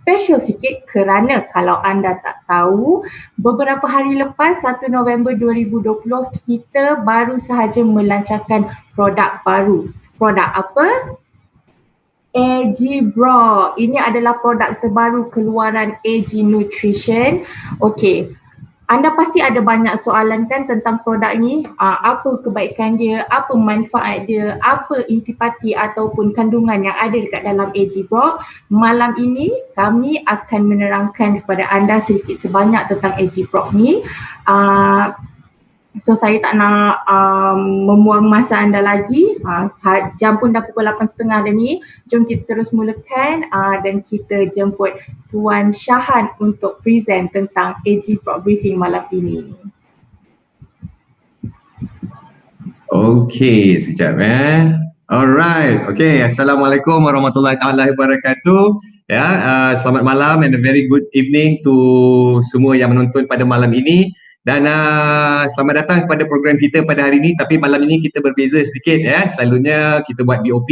special sikit kerana kalau anda tak tahu, beberapa hari lepas 1 November 2020 kita baru sahaja melancarkan produk baru. Produk apa? AG Bro. Ini adalah produk terbaru keluaran AG Nutrition. Okey. Anda pasti ada banyak soalan kan tentang produk ni, apa kebaikan dia, apa manfaat dia, apa intipati ataupun kandungan yang ada dekat dalam AG Bro. Malam ini kami akan menerangkan kepada anda sedikit sebanyak tentang AG Bro ni. So saya tak nak membuang masa anda lagi. Jam pun dah pukul 8.30 dah ni. Jom kita terus mulakan dan kita jemput Tuan Syahan untuk present tentang AG Prop Briefing malam ini. Okey, sekejap Alright, okay. Assalamualaikum warahmatullahi taala wabarakatuh. Ya, selamat malam and a very good evening to semua yang menonton pada malam ini. Dan selamat datang kepada program kita pada hari ini. Tapi malam ini kita berbeza sedikit ya. Selalunya kita buat BOP,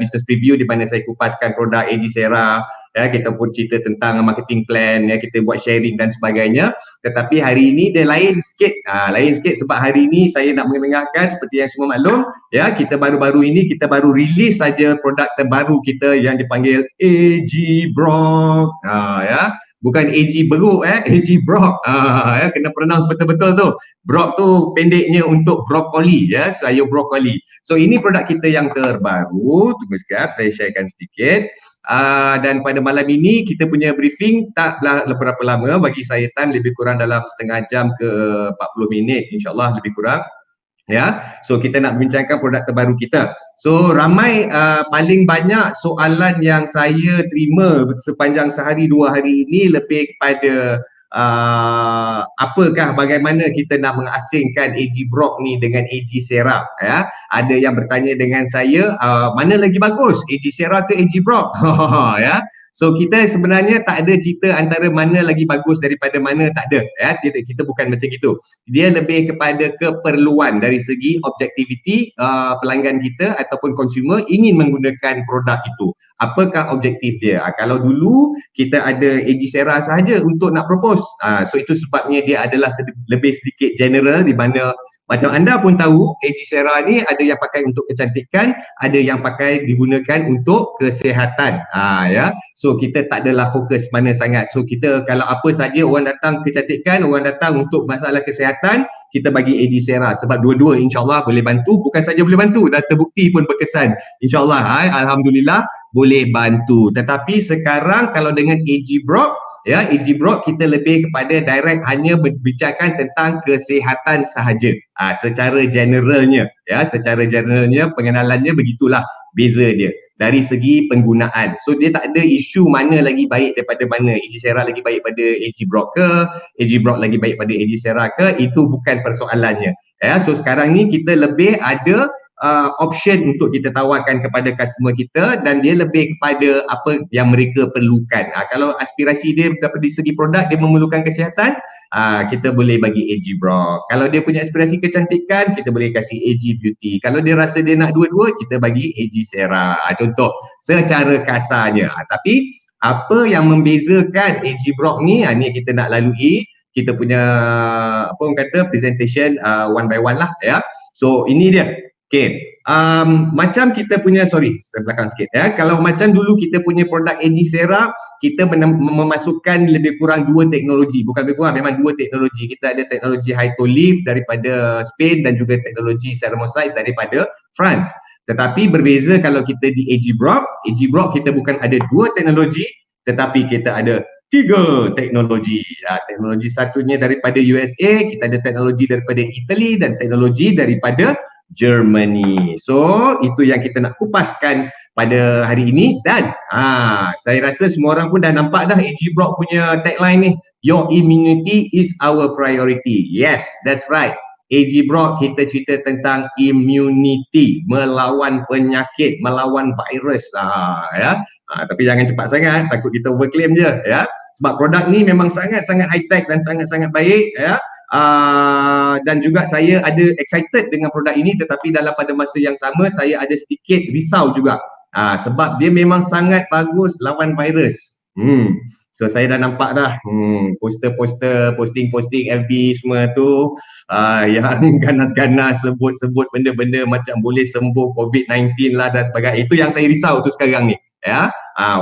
business preview, di mana saya kupaskan produk AG Sera. Ya, kita pun cerita tentang marketing plan, ya, kita buat sharing dan sebagainya. Tetapi hari ini dia lain sikit. Lain sikit sebab hari ini saya nak mendengarkan seperti yang semua maklum, ya, kita baru-baru ini kita baru release saja produk terbaru kita yang dipanggil AG Brock. Ya. Bukan AG Beruk, AG Brock. Ya, kena pronounce betul-betul tu. Brock tu pendeknya untuk brokoli, ya, sayur brokoli. So ini produk kita yang terbaru. Tunggu sekejap, saya sharekan sedikit. Dan pada malam ini kita punya briefing taklah berapa lama, bagi saya time lebih kurang dalam setengah jam ke 40 minit, insyaAllah lebih kurang. Ya, so kita nak bincangkan produk terbaru kita. So ramai paling banyak soalan yang saya terima sepanjang sehari dua hari ini lebih kepada apakah, bagaimana kita nak mengasingkan AG Brock ni dengan AG Sera, ya. Ada yang bertanya dengan saya, mana lagi bagus, AG Sera ke AG Brock? Ya. So kita sebenarnya tak ada cerita antara mana lagi bagus daripada mana, tak ada, ya. Kita bukan macam gitu. Dia lebih kepada keperluan dari segi objektiviti pelanggan kita ataupun consumer ingin menggunakan produk itu. Apakah objektif dia? Kalau dulu kita ada AG Sera sahaja untuk nak propose, so itu sebabnya dia adalah lebih sedikit general, di mana macam anda pun tahu AG Sera ni ada yang pakai untuk kecantikan, ada yang pakai digunakan untuk kesihatan. Ya. So kita tak adalah fokus mana sangat. So kita kalau apa saja orang datang kecantikan, orang datang untuk masalah kesihatan, kita bagi AG Sera sebab dua-dua insyaAllah boleh bantu. Bukan saja boleh bantu, dah terbukti pun berkesan. InsyaAllah, alhamdulillah boleh bantu. Tetapi sekarang kalau dengan AG Brock, ya, AG Brock kita lebih kepada direct hanya berbincangkan tentang kesihatan sahaja. Secara generalnya, ya, secara generalnya pengenalannya begitulah beza dia dari segi penggunaan. So dia tak ada isu mana lagi baik daripada mana, AG Sera lagi baik pada AG Brock ke, AG Brock lagi baik pada AG Sera ke, itu bukan persoalannya. Ya, so sekarang ni kita lebih ada option untuk kita tawarkan kepada customer kita, dan dia lebih kepada apa yang mereka perlukan. Kalau aspirasi dia dari segi produk dia memerlukan kesihatan, kita boleh bagi AG Brock. Kalau dia punya aspirasi kecantikan, kita boleh kasih AG Beauty. Kalau dia rasa dia nak dua-dua, kita bagi AG Sera. Contoh secara kasarnya. Tapi apa yang membezakan AG Brock ni, ni kita nak lalui kita punya apa orang kata presentation one by one lah, ya. So ini dia. Okay, macam kita punya, sorry, saya belakang sikit, ya. Kalau macam dulu kita punya produk AG Sera, kita memasukkan lebih kurang dua teknologi, bukan lebih kurang, memang dua teknologi. Kita ada teknologi Hytolift daripada Spain dan juga teknologi Ceramosite daripada France. Tetapi berbeza kalau kita di AG Brock kita bukan ada dua teknologi, tetapi kita ada tiga teknologi. Teknologi satunya daripada USA, kita ada teknologi daripada Italy dan teknologi daripada Germany. So itu yang kita nak kupaskan pada hari ini. Dan saya rasa semua orang pun dah nampak dah AG Brock punya tagline ni, your immunity is our priority. Yes, that's right. AG Brock kita cerita tentang immunity, melawan penyakit, melawan virus, ya. Tapi jangan cepat sangat, takut kita overclaim je, ya. Sebab produk ni memang sangat-sangat high tech dan sangat-sangat baik, ya. Dan juga saya ada excited dengan produk ini, tetapi dalam pada masa yang sama saya ada sedikit risau juga, sebab dia memang sangat bagus lawan virus. So saya dah nampak dah poster-poster, posting-posting FB semua tu yang ganas-ganas sebut-sebut benda-benda macam boleh sembuh COVID-19 lah dan sebagainya. Itu yang saya risau tu sekarang ni. Ya,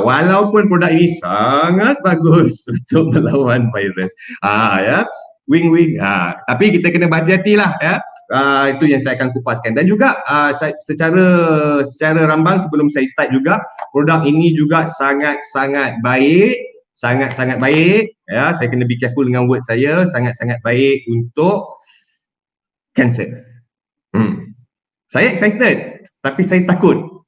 walaupun produk ini sangat bagus untuk melawan virus, ya, wing-wing. Tapi kita kena berhati-hati lah, ya. Itu yang saya akan kupaskan. Dan juga secara rambang sebelum saya start juga, produk ini juga sangat-sangat baik, sangat-sangat baik, ya. Saya kena be careful dengan word saya, sangat-sangat baik untuk cancer. Saya excited, tapi saya takut.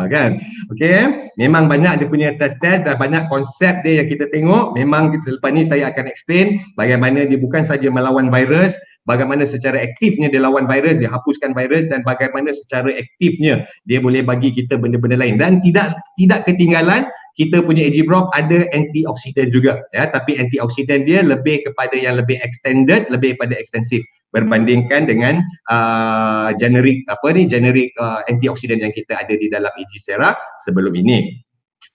Kan? Okay, memang banyak dia punya test-test dan banyak konsep dia yang kita tengok. Memang lepas ni saya akan explain bagaimana dia bukan saja melawan virus, bagaimana secara aktifnya dia lawan virus, dia hapuskan virus, dan bagaimana secara aktifnya dia boleh bagi kita benda-benda lain. Dan tidak ketinggalan, kita punya AG Brock ada antioksidan juga, ya, tapi antioksidan dia lebih kepada yang lebih extended, lebih pada ekstensif berbandingkan dengan generic antioksidan yang kita ada di dalam AG Sera sebelum ini.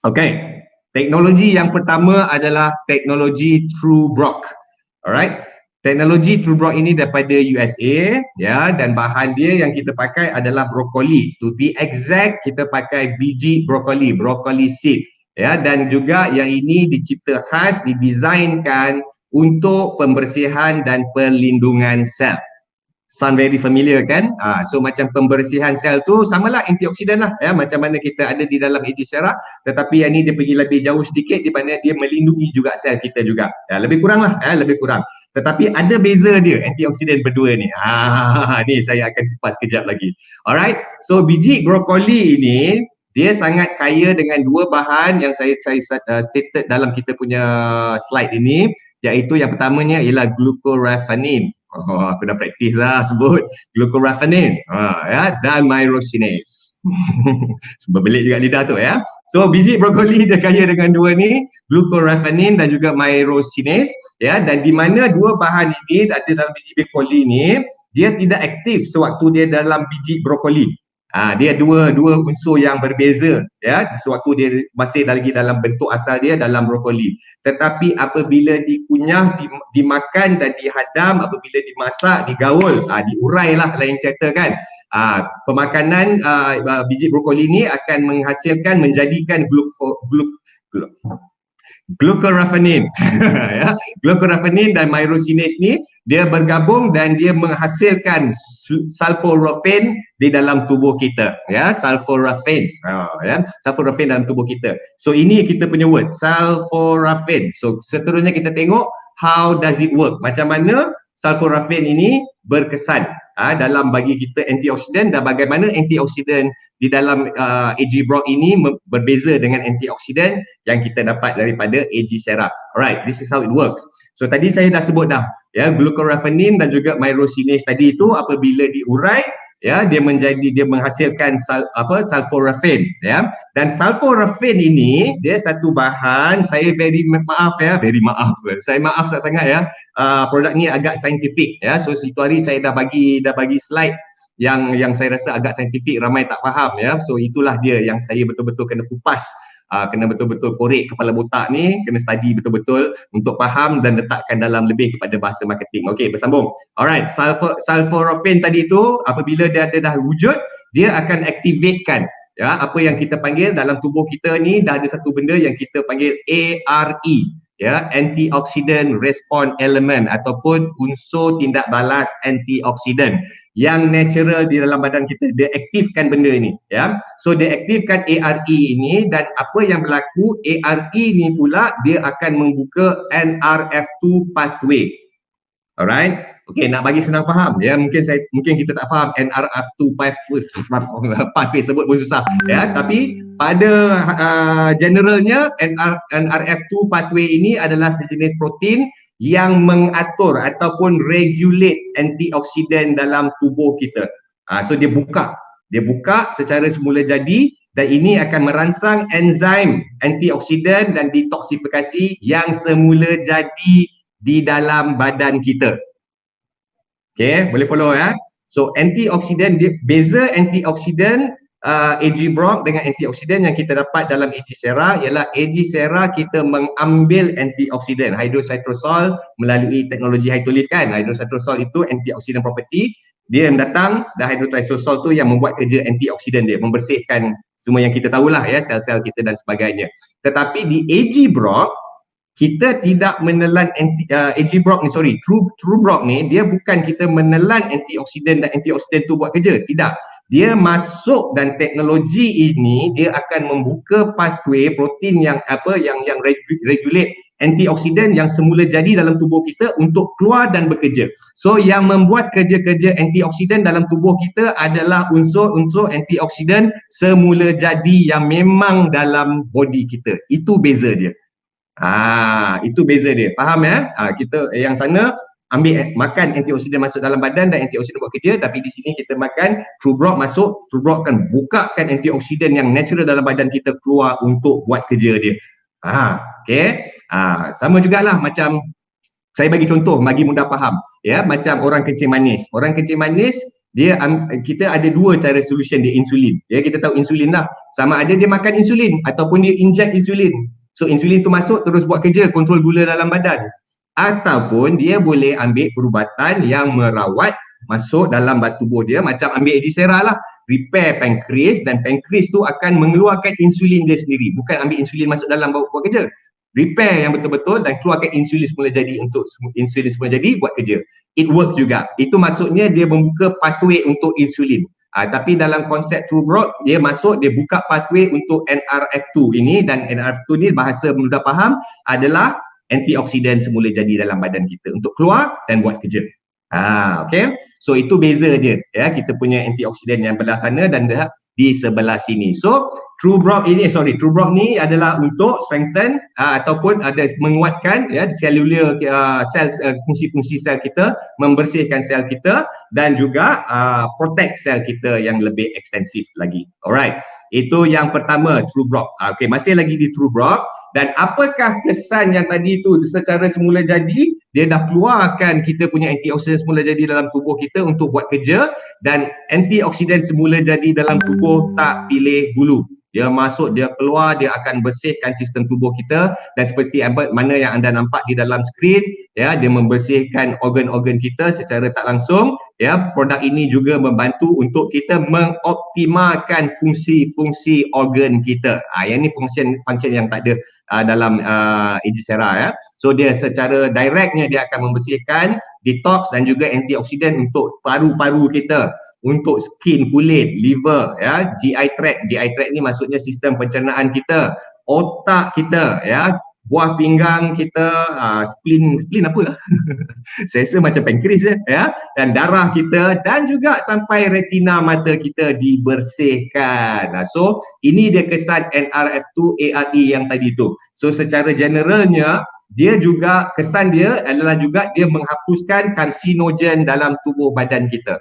Okay, teknologi yang pertama adalah teknologi TrueBrock. Alright, teknologi TrueBrock ini daripada USA, ya, dan bahan dia yang kita pakai adalah brokoli. To be exact, kita pakai biji brokoli seed, ya, dan juga yang ini dicipta khas, didesainkan untuk pembersihan dan perlindungan sel. Sound very familiar kan? So macam pembersihan sel tu samalah antioksidan lah, ya, macam mana kita ada di dalam AG Sera, tetapi yang ni dia pergi lebih jauh sedikit di mana dia melindungi juga sel kita juga. Ya, lebih kurang lah, ya, lebih kurang. Tetapi ada beza dia antioksidan berdua ni. Ni saya akan kupas kejap lagi. Alright, so biji brokoli ini dia sangat kaya dengan dua bahan yang saya stated dalam kita punya slide ini, iaitu yang pertamanya ialah glucoraphanin. Aku dah praktis lah sebut glucoraphanin, ya, dan myrosinase. Berbelit juga lidah tu, ya. So biji brokoli dia kaya dengan dua ni, glucoraphanin dan juga myrosinase, ya, dan di mana dua bahan ini ada dalam biji brokoli ni, dia tidak aktif sewaktu dia dalam biji brokoli. Dia dua unsur yang berbeza, ya, sewaktu dia masih lagi dalam bentuk asal dia dalam brokoli. Tetapi apabila dikunyah, dimakan dan dihadam, apabila dimasak, digaul, diurai lah lain cerita kan. Pemakanan biji brokoli ni akan menjadikan glucoraphanin ya, glucoraphanin dan myrosinase ni dia bergabung dan dia menghasilkan sulforaphane di dalam tubuh kita, ya, sulforaphane, ya, sulforaphane dalam tubuh kita. So ini kita punya word, sulforaphane. So seterusnya kita tengok how does it work, macam mana sulforaphane ini berkesan dalam bagi kita antioksidan, dan bagaimana antioksidan di dalam AG Brock ini berbeza dengan antioksidan yang kita dapat daripada AG Sera. Alright, this is how it works. So tadi saya dah sebut dah, ya, glucoraphanin dan juga myrosinase tadi itu apabila diurai, ya, dia menghasilkan sulforaphane, ya, dan sulforaphane ini dia satu bahan, saya maaf sangat, ya, produk ni agak saintifik, ya. So situ hari saya dah bagi slide yang saya rasa agak saintifik, ramai tak faham, ya. So itulah dia yang saya betul-betul kena kupas, kena betul-betul korek kepala botak ni, kena study betul-betul untuk faham dan letakkan dalam lebih kepada bahasa marketing. Okey, bersambung. Alright, sulforaphane tadi tu apabila dia ada dah wujud, dia akan activatekan, ya, apa yang kita panggil dalam tubuh kita ni dah ada satu benda yang kita panggil ARE, ya, antioxidant response element ataupun unsur tindak balas antioksidan yang natural di dalam badan kita. Dia aktifkan benda ini, ya. So dia aktifkan ARE ini, dan apa yang berlaku, ARE ni pula dia akan membuka NRF2 pathway. Alright, okey, nak bagi senang faham, ya, mungkin kita tak faham NRF2 pathway sebut pun susah, ya, tapi pada generalnya NRF2 pathway ini adalah sejenis protein yang mengatur ataupun regulate antioksidan dalam tubuh kita. So dia buka secara semula jadi, dan ini akan merangsang enzim antioksidan dan detoksifikasi yang semula jadi di dalam badan kita. Okay, boleh follow, ya. So antioksidan, beza antioksidan AG Brock dengan antioksidan yang kita dapat dalam AG Sera ialah AG Sera kita mengambil antioksidan hydrocytosol melalui teknologi hydrolith kan. Hydrocytosol itu antioksidan property, dia yang datang dan hydrocytosol tu yang membuat kerja antioksidan dia, membersihkan semua yang kita tahulah ya, sel-sel kita dan sebagainya. Tetapi di AG Brock kita tidak menelan AG Brock ni, True Brock ni dia bukan kita menelan antioksidan dan antioksidan tu buat kerja, tidak. Dia masuk dan teknologi ini dia akan membuka pathway protein yang regulate antioksidan yang semula jadi dalam tubuh kita untuk keluar dan bekerja. So yang membuat kerja-kerja antioksidan dalam tubuh kita adalah unsur-unsur antioksidan semula jadi yang memang dalam body kita. Itu beza dia. Itu beza dia. Faham ya? Kita yang sana ambil makan antioksidan masuk dalam badan dan antioksidan buat kerja, tapi di sini kita makan True Brock masuk, True Brock akan bukakan antioksidan yang natural dalam badan kita keluar untuk buat kerja dia. Okay. Sama jugalah macam saya bagi contoh bagi mudah faham ya, macam orang kencing manis. Orang kencing manis kita ada dua cara solution dia insulin. Ya, kita tahu insulin lah. Sama ada dia makan insulin ataupun dia inject insulin. So insulin tu masuk terus buat kerja kontrol gula dalam badan. Ataupun dia boleh ambil perubatan yang merawat masuk dalam tubuh dia, macam ambil Egisera lah, repair pankreas, dan pankreas tu akan mengeluarkan insulin dia sendiri, bukan ambil insulin masuk dalam buat kerja. Repair yang betul-betul dan keluarkan insulin semula jadi untuk insulin semula jadi buat kerja. It works juga. Itu maksudnya dia membuka pathway untuk insulin. Tapi dalam konsep True Brock dia masuk, dia buka pathway untuk NRF2 ini, dan NRF2 ni bahasa mudah faham adalah antioksidan semula jadi dalam badan kita untuk keluar dan buat kerja. Okay. So itu beza dia ya, kita punya antioksidan yang belah sana dan di sebelah sini. So True Brock ni adalah untuk strengthen ataupun ada menguatkan ya cellular sel, fungsi-fungsi sel kita, membersihkan sel kita dan juga protect sel kita yang lebih ekstensif lagi. Alright. Itu yang pertama, True Brock. Okay, masih lagi di True Brock. Dan apakah kesan yang tadi tu secara semula jadi, dia dah keluarkan kita punya antioksidan semula jadi dalam tubuh kita untuk buat kerja, dan antioksidan semula jadi dalam tubuh tak pilih bulu. Dia masuk, dia keluar, dia akan bersihkan sistem tubuh kita, dan seperti mana yang anda nampak di dalam skrin ya, dia membersihkan organ-organ kita secara tak langsung ya. Produk ini juga membantu untuk kita mengoptimalkan fungsi-fungsi organ kita. Yang ni function yang tak ada dalam Egisera ya. So dia secara directnya dia akan membersihkan, detox dan juga antioksidan untuk paru-paru kita, untuk skin, kulit, liver ya, GI tract. GI tract ni maksudnya sistem pencernaan kita, otak kita ya, buah pinggang kita, spleen apa lah saya rasa macam pankreas ya, dan darah kita, dan juga sampai retina mata kita dibersihkan. So ini dia kesan NRF2 ARE yang tadi tu. So secara generalnya dia juga, kesan dia adalah juga dia menghapuskan karsinogen dalam tubuh badan kita.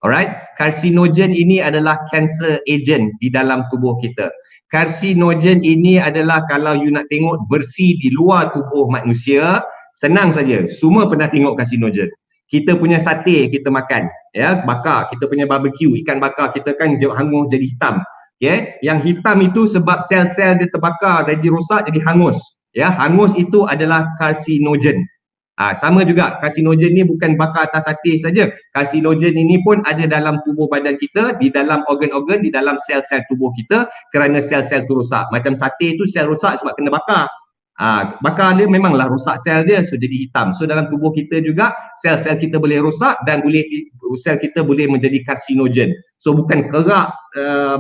Alright, karsinogen ini adalah cancer agent di dalam tubuh kita. Karsinogen ini adalah, kalau you nak tengok versi di luar tubuh manusia, senang saja. Semua pernah tengok karsinogen. Kita punya sate kita makan, ya, bakar, kita punya barbecue, ikan bakar kita kan hangus jadi hitam. Okay? Yang hitam itu sebab sel-sel dia terbakar, jadi rosak, jadi hangus. Ya, hangus itu adalah karsinogen. Sama juga, karsinogen ni bukan bakar atas sate saja. Karsinogen ini pun ada dalam tubuh badan kita, di dalam organ-organ, di dalam sel-sel tubuh kita, kerana sel-sel tu rosak. Macam sate tu sel rosak sebab kena bakar. Bakar dia memanglah rosak sel dia, so jadi hitam. So dalam tubuh kita juga sel-sel kita boleh rosak dan sel kita boleh menjadi karsinogen. So bukan kerak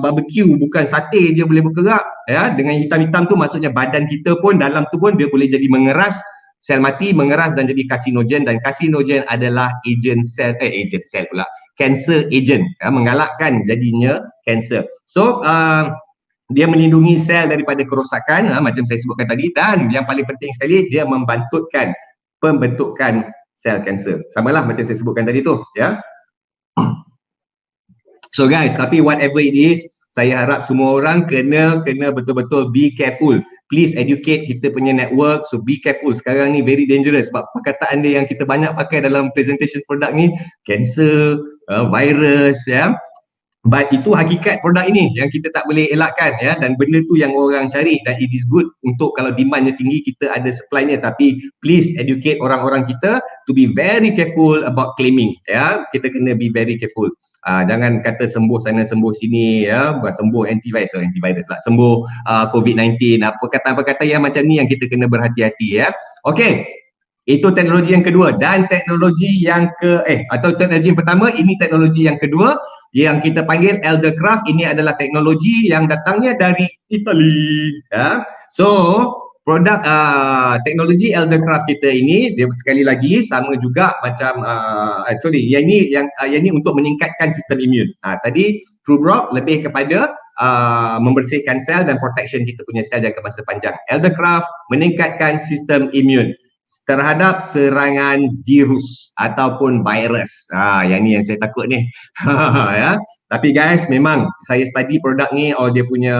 barbecue, bukan sate je boleh berkerak ya. Dengan hitam-hitam tu maksudnya badan kita pun, dalam tu pun dia boleh jadi mengeras, sel mati mengeras dan jadi karsinogen, dan karsinogen adalah cancer agent ya, menggalakkan jadinya kanser. So dia melindungi sel daripada kerosakan macam saya sebutkan tadi, dan yang paling penting sekali dia membantutkan pembentukan sel kanser. Samalah macam saya sebutkan tadi tu ya. So guys, tapi whatever it is, saya harap semua orang kena betul-betul be careful. Please educate kita punya network. So be careful. Sekarang ni very dangerous sebab perkataan dia yang kita banyak pakai dalam presentation produk ni, cancer, virus ya. But itu hakikat produk ini yang kita tak boleh elakkan, ya, dan benda tu yang orang cari, dan it is good untuk kalau demandnya tinggi kita ada supply-nya, tapi please educate orang-orang kita to be very careful about claiming, ya. Kita kena be very careful. Jangan kata sembuh sana sembuh sini, ya, sembuh antivirus pula, sembuh COVID-19, apa kata-kata yang macam ni yang kita kena berhati-hati, ya. Okey. Itu teknologi yang kedua, dan teknologi yang atau teknologi yang pertama, ini teknologi yang kedua yang kita panggil Eldercraft. Ini adalah teknologi yang datangnya dari Itali, ya. So produk teknologi Eldercraft kita ini, dia sekali lagi sama juga macam yang ini untuk meningkatkan sistem imun. Tadi TrueBrock lebih kepada membersihkan sel dan protection kita punya sel jangka masa panjang. Eldercraft meningkatkan sistem imun terhadap serangan virus ataupun virus. Yang ni yang saya takut ni. Ya. Tapi guys, memang saya study produk ni, dia punya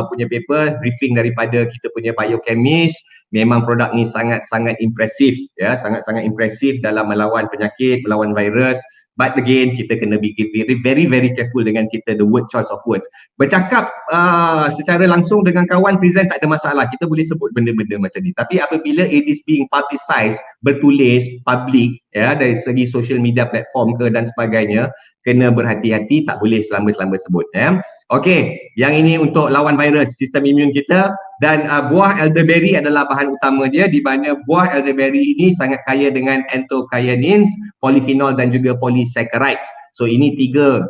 paper briefing daripada kita punya biochemist. Memang produk ni sangat-sangat impresif, ya, sangat-sangat impresif dalam melawan penyakit, melawan virus. But again, kita kena be very, very careful dengan kita the word choice of words. Bercakap secara langsung dengan kawan present tak ada masalah. Kita boleh sebut benda-benda macam ni. Tapi apabila it is being publicized, bertulis, public, ya, dari segi social media platform ke dan sebagainya, kena berhati-hati, tak boleh selamba-selamba sebut, ya. Okey, yang ini untuk lawan virus, sistem imun kita, dan buah elderberry adalah bahan utama dia, di mana buah elderberry ini sangat kaya dengan anthocyanins, polyphenol dan juga polysaccharides. So ini tiga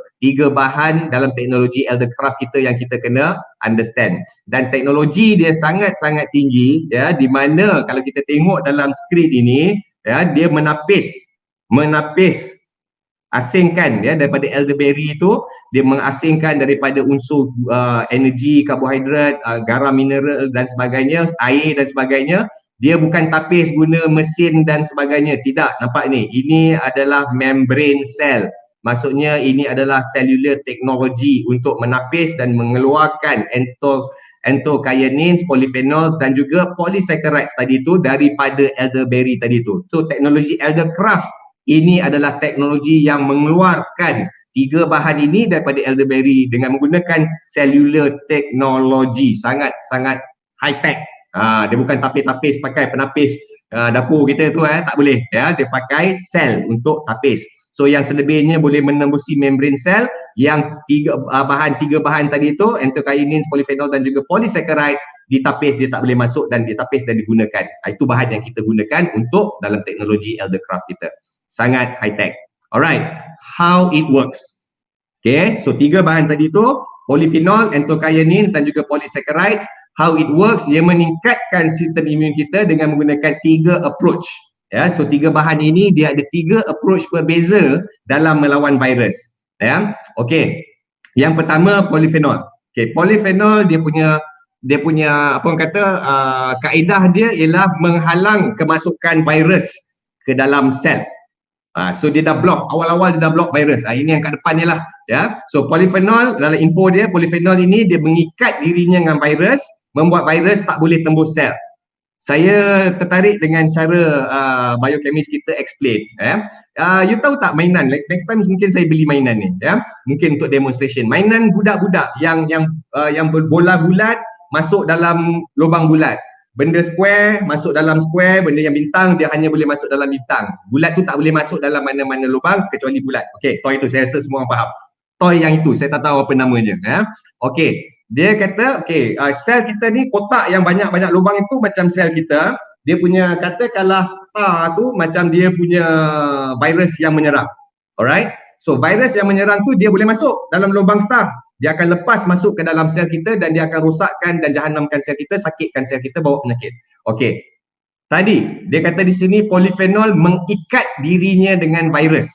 bahan dalam teknologi Eldercraft kita yang kita kena understand. Dan teknologi dia sangat-sangat tinggi, ya, di mana kalau kita tengok dalam skrip ini, ya, dia menapis asingkan, ya, daripada elderberry itu, dia mengasingkan daripada unsur energi, karbohidrat, garam, mineral dan sebagainya, air dan sebagainya. Dia bukan tapis guna mesin dan sebagainya, tidak. Nampak ni, ini adalah membrane cell. Maksudnya ini adalah cellular technology untuk menapis dan mengeluarkan anthocyanins, polyphenols dan juga polysaccharides tadi tu daripada elderberry tadi tu. So teknologi Eldercraft ini adalah teknologi yang mengeluarkan tiga bahan ini daripada elderberry dengan menggunakan cellular technology. Sangat-sangat high tech. Dia bukan tapis-tapis pakai penapis dapur kita tu, tak boleh, ya. Dia pakai sel untuk tapis. So yang selebihnya boleh menembusi membrane sel. Yang tiga bahan tadi tu, anthocyanins, polyphenol dan juga polysaccharides, ditapis, dia tak boleh masuk, dan ditapis dan digunakan. Itu bahan yang kita gunakan untuk dalam teknologi Eldercraft kita. Sangat high tech. Alright, how it works. Okay, so tiga bahan tadi tu, polyphenol, anthocyanins dan juga polysaccharides. How it works, dia meningkatkan sistem imun kita dengan menggunakan tiga approach. Ya, so tiga bahan ini dia ada tiga approach berbeza dalam melawan virus. Ya, okey. Yang pertama polyphenol. Okey, polyphenol dia punya apa orang kata kaedah dia ialah menghalang kemasukan virus ke dalam sel. So dia dah block, awal-awal dia dah block virus. Ini yang kat depan ni lah, ya. So polyphenol, dalam info dia, polyphenol ini dia mengikat dirinya dengan virus, membuat virus tak boleh tembus sel. Saya tertarik dengan cara biochemist kita explain, ya. You tahu tak mainan, next time mungkin saya beli mainan ni, ya. Mungkin untuk demonstration. Mainan budak-budak yang berbola bulat masuk dalam lubang bulat. Benda square masuk dalam square, benda yang bintang dia hanya boleh masuk dalam bintang. Bulat tu tak boleh masuk dalam mana-mana lubang kecuali bulat. Okey, toy tu saya rasa semua orang faham. Toy yang itu, saya tak tahu apa namanya, ya. Okey, dia kata sel kita ni kotak yang banyak-banyak lubang itu macam sel kita. Dia punya katakanlah star tu macam dia punya virus yang menyerang. Alright? So virus yang menyerang tu dia boleh masuk dalam lubang star. Dia akan lepas masuk ke dalam sel kita dan dia akan rosakkan dan jahanamkan sel kita, sakitkan sel kita, bawa penyakit. Okey. Tadi dia kata di sini polyphenol mengikat dirinya dengan virus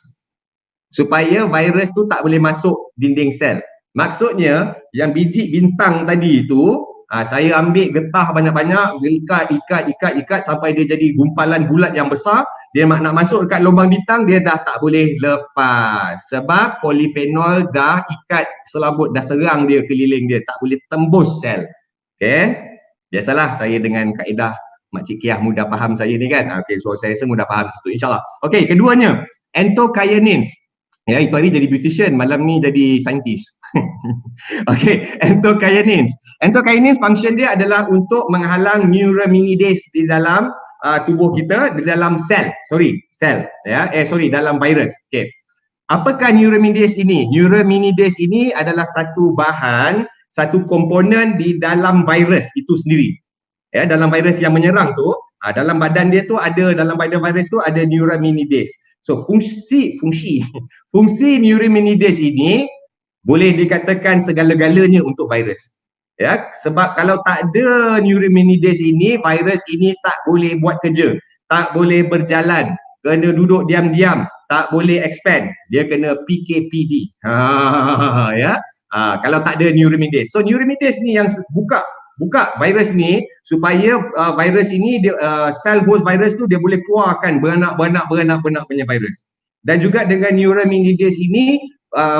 supaya virus tu tak boleh masuk dinding sel. Maksudnya yang biji bintang tadi itu saya ambil getah banyak-banyak, ikat sampai dia jadi gumpalan bulat yang besar. Dia nak masuk dekat lubang bintang, dia dah tak boleh lepas. Sebab polyphenol dah ikat selabut, dah serang dia keliling dia, tak boleh tembus sel. Okay, biasalah saya dengan kaedah Makcik Kiah mudah faham saya ni kan. Okay, so saya rasa mudah faham situ, insyaAllah. Okay, keduanya, anthocyanins. Ya, itu hari jadi beautician, malam ni jadi saintis. Okay, endokinase. Endokinase function dia adalah untuk menghalang neuraminidase di dalam tubuh kita, di dalam sel, dalam virus. Okay. Apakah neuraminidase ini? Neuraminidase ini adalah satu bahan, satu komponen di dalam virus itu sendiri. Ya, dalam virus yang menyerang tu, dalam badan dia tu ada, dalam badan virus tu ada neuraminidase. So fungsi neuraminidase ini boleh dikatakan segala-galanya untuk virus. Ya, sebab kalau tak ada neuraminidase ini, virus ini tak boleh buat kerja, tak boleh berjalan, kena duduk diam-diam, tak boleh expand, dia kena PKPD. Ya. Kalau tak ada neuraminidase. So neuraminidase ni yang buka virus ni supaya virus ini dia, cell host virus tu dia boleh keluarkan beranak punya virus. Dan juga dengan neuraminidase ini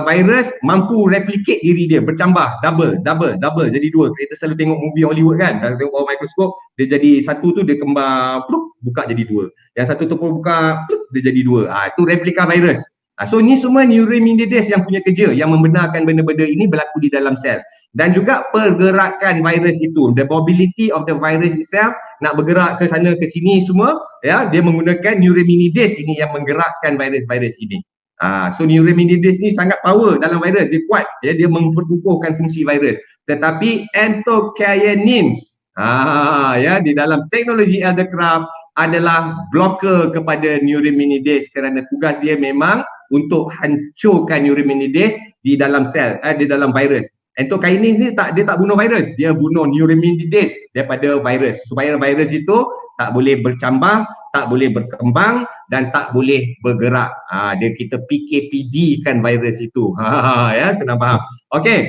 virus mampu replicate diri dia, bercambah, double jadi dua. Kita selalu tengok movie Hollywood kan, kalau tengok bawah mikroskop dia jadi satu tu dia kembar pluk, buka jadi dua, yang satu tu pun buka pluk, dia jadi dua. Itu replika virus. So ni semua neuraminidase yang punya kerja, yang membenarkan benda-benda ini berlaku di dalam sel. Dan juga pergerakan virus itu, the mobility of the virus itself, nak bergerak ke sana ke sini semua, ya, dia menggunakan neuraminidase ini yang menggerakkan virus-virus ini. So neuraminidase ni sangat power dalam virus, dia kuat, ya, dia memperkukuhkan fungsi virus. Tetapi anthocyanins, ya, di dalam teknologi Eldercraft adalah blocker kepada neuraminidase, kerana tugas dia memang untuk hancurkan neuraminidase di dalam sel, di dalam virus. Endokinase ni dia tak bunuh virus, dia bunuh neuraminidase daripada virus, supaya virus itu tak boleh bercambah, tak boleh berkembang dan tak boleh bergerak. Dia kita PKPD kan virus itu. Ya, senang faham. Okey.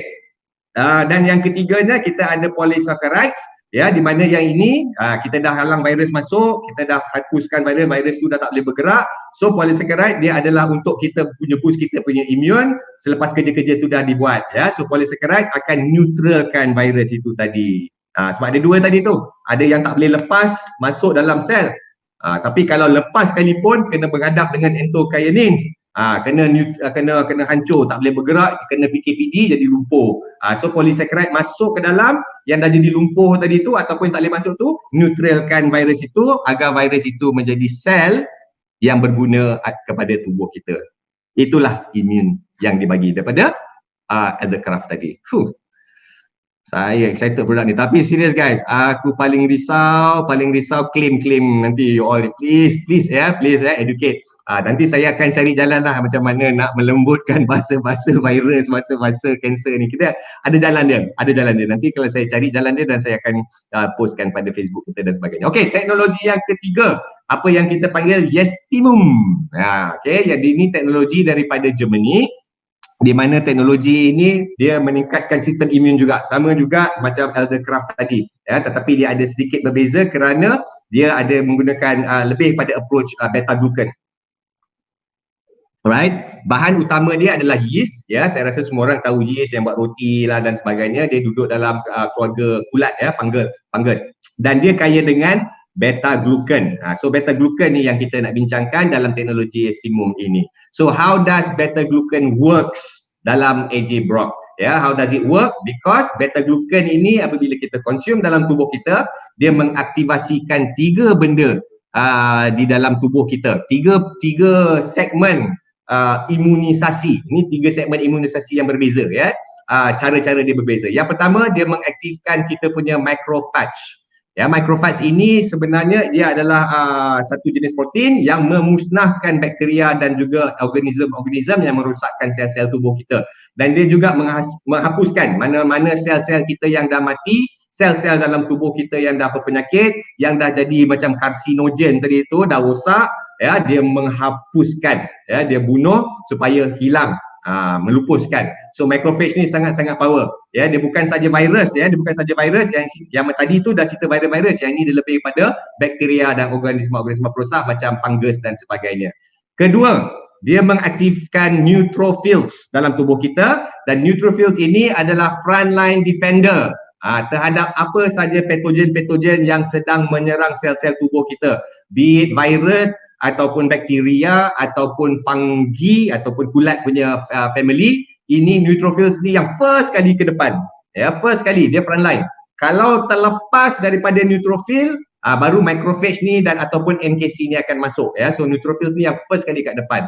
Dan yang ketiganya kita ada polysaccharides, ya, di mana yang ini kita dah halang virus masuk, kita dah hapuskan virus tu dah tak boleh bergerak. So polysaccharide dia adalah untuk kita punya boost kita punya imun selepas kerja-kerja tu dah dibuat, ya. So polysaccharide akan neutralkan virus itu tadi. Sebab ada dua tadi tu, ada yang tak boleh lepas masuk dalam sel. Tapi kalau lepas sekalipun kena berhadap dengan endokinases. Kena hancur, tak boleh bergerak, kena PKPD jadi lumpuh. So polysaccharide masuk ke dalam yang dah jadi lumpuh tadi tu ataupun tak boleh masuk tu, neutralkan virus itu agar virus itu menjadi sel yang berguna kepada tubuh kita. Itulah imun yang dibagi daripada Eldercraft tadi. Saya excited produk ni, tapi serius guys, aku paling risau claim nanti you all please educate. Nanti saya akan cari jalan lah macam mana nak melembutkan bahasa virus, bahasa kanser ni. Kita ada jalan dia. Nanti kalau saya cari jalan dia dan saya akan postkan pada Facebook kita dan sebagainya. Okey, teknologi yang ketiga, apa yang kita panggil Yestimum. Okey, jadi ini teknologi daripada Germany, di mana teknologi ini dia meningkatkan sistem imun juga, sama juga macam Eldercraft tadi, ya, tetapi dia ada sedikit berbeza kerana dia ada menggunakan lebih pada approach beta glucan. Alright, bahan utama dia adalah yeast, ya. Saya rasa semua orang tahu yeast yang buat roti lah dan sebagainya. Dia duduk dalam keluarga kulat, ya, fungus, dan dia kaya dengan beta glucan. So beta glucan ni yang kita nak bincangkan dalam teknologi Yestimum ini. So how does beta glucan works dalam AJ Brock? Ya, how does it work? Because beta glucan ini apabila kita consume dalam tubuh kita, dia mengaktivasikan tiga benda di dalam tubuh kita. Tiga segmen imunisasi. Ini tiga segmen imunisasi yang berbeza, ya. Cara-cara dia berbeza. Yang pertama, dia mengaktifkan kita punya macrophage. Ya, macrophage ini sebenarnya dia adalah satu jenis protein yang memusnahkan bakteria dan juga organism-organism yang merosakkan sel-sel tubuh kita. Dan dia juga menghapuskan mana-mana sel-sel kita yang dah mati, sel-sel dalam tubuh kita yang dah berpenyakit, yang dah jadi macam karsinogen tadi itu, dah rosak, ya, dia menghapuskan, ya, dia bunuh supaya hilang, melupuskan. So macrophage ni sangat-sangat power, ya. Dia bukan saja virus, ya, yang tadi tu dah cerita virus, yang ini dia lebih pada bakteria dan organisma-organisma perosak macam fungus dan sebagainya. Kedua, dia mengaktifkan neutrophils dalam tubuh kita, dan neutrophils ini adalah frontline defender terhadap apa saja patogen-patogen yang sedang menyerang sel-sel tubuh kita, be it virus ataupun bakteria ataupun fungi ataupun kulat punya family, ini neutrophils ni yang first kali ke depan. Ya, first kali dia front line. Kalau terlepas daripada neutrophil, baru macrophage ni dan ataupun NKC ni akan masuk. Ya, so neutrophils ni yang first kali kat depan.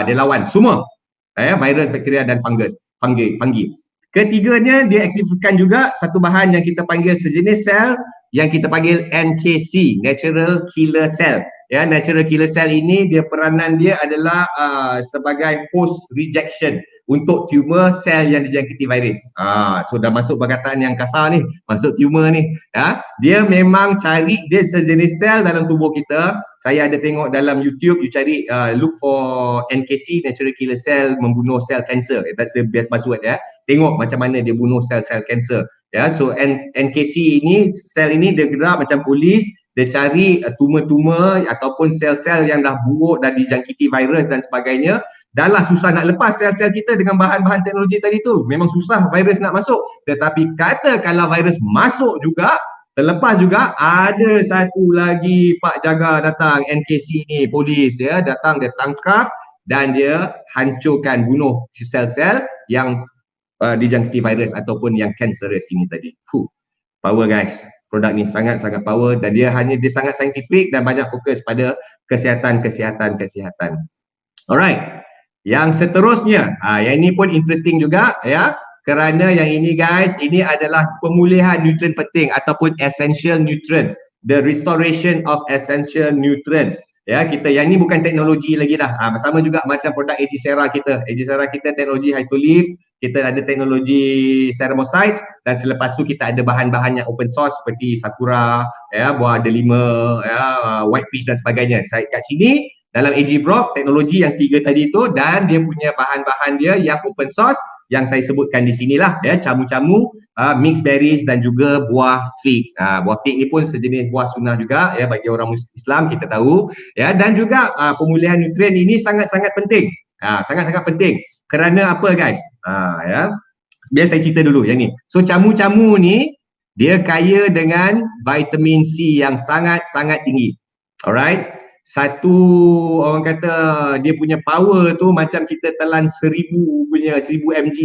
Dia lawan semua virus, bakteria dan fungi. Ketiganya, dia aktifkan juga satu bahan yang kita panggil sejenis sel yang kita panggil NKC, Natural Killer Cell. Ya, Natural Killer Cell ini dia peranan dia adalah sebagai host rejection untuk tumor sel yang dijangkiti virus. So dah masuk perkataan yang kasar ni, masuk tumor ni. Ya, dia memang cari, dia sejenis sel dalam tubuh kita. Saya ada tengok dalam YouTube, you cari look for NKC, Natural Killer Cell, membunuh sel kanser. That's the best password ya. Tengok macam mana dia bunuh sel-sel kanser. Ya, so NKC ini, sel ini dia gerak macam polis, dia cari tumor-tumor ataupun sel-sel yang dah buruk, dah dijangkiti virus dan sebagainya. Dah lah susah nak lepas sel-sel kita dengan bahan-bahan teknologi tadi tu. Memang susah virus nak masuk. Tetapi kata kalau virus masuk juga, terlepas juga, ada satu lagi pak jaga datang, NKC ni, polis ya, datang dia tangkap dan dia hancurkan, bunuh sel-sel yang dijangkiti virus ataupun yang cancerous ini tadi. Power guys. Produk ni sangat-sangat power dan dia sangat saintifik dan banyak fokus pada kesihatan. Alright. Yang seterusnya, yang ini pun interesting juga ya. Kerana yang ini guys, ini adalah pemulihan nutrien penting ataupun essential nutrients. The restoration of essential nutrients. Ya, kita yang ni bukan teknologi lagi dah. Sama juga macam produk Aegysera kita. Aegysera kita teknologi Hytolive, kita ada teknologi Ceramosites dan selepas tu kita ada bahan-bahan yang open source seperti Sakura, ya, buah delima, ya, white peach dan sebagainya. Saya kat sini dalam AG-Brock teknologi yang 3 tadi tu dan dia punya bahan-bahan dia yang open source yang saya sebutkan di sinilah ya, camu-camu, mixed berries dan juga buah fig. Buah fig ni pun sejenis buah sunnah juga ya bagi orang Islam, kita tahu ya. Dan juga pemulihan nutrien ini sangat-sangat penting. Sangat-sangat penting. Kerana apa guys? Ya. Biar saya cerita dulu yang ni. So camu-camu ni dia kaya dengan vitamin C yang sangat-sangat tinggi. Alright. Satu orang kata dia punya power tu macam kita telan 1000 mg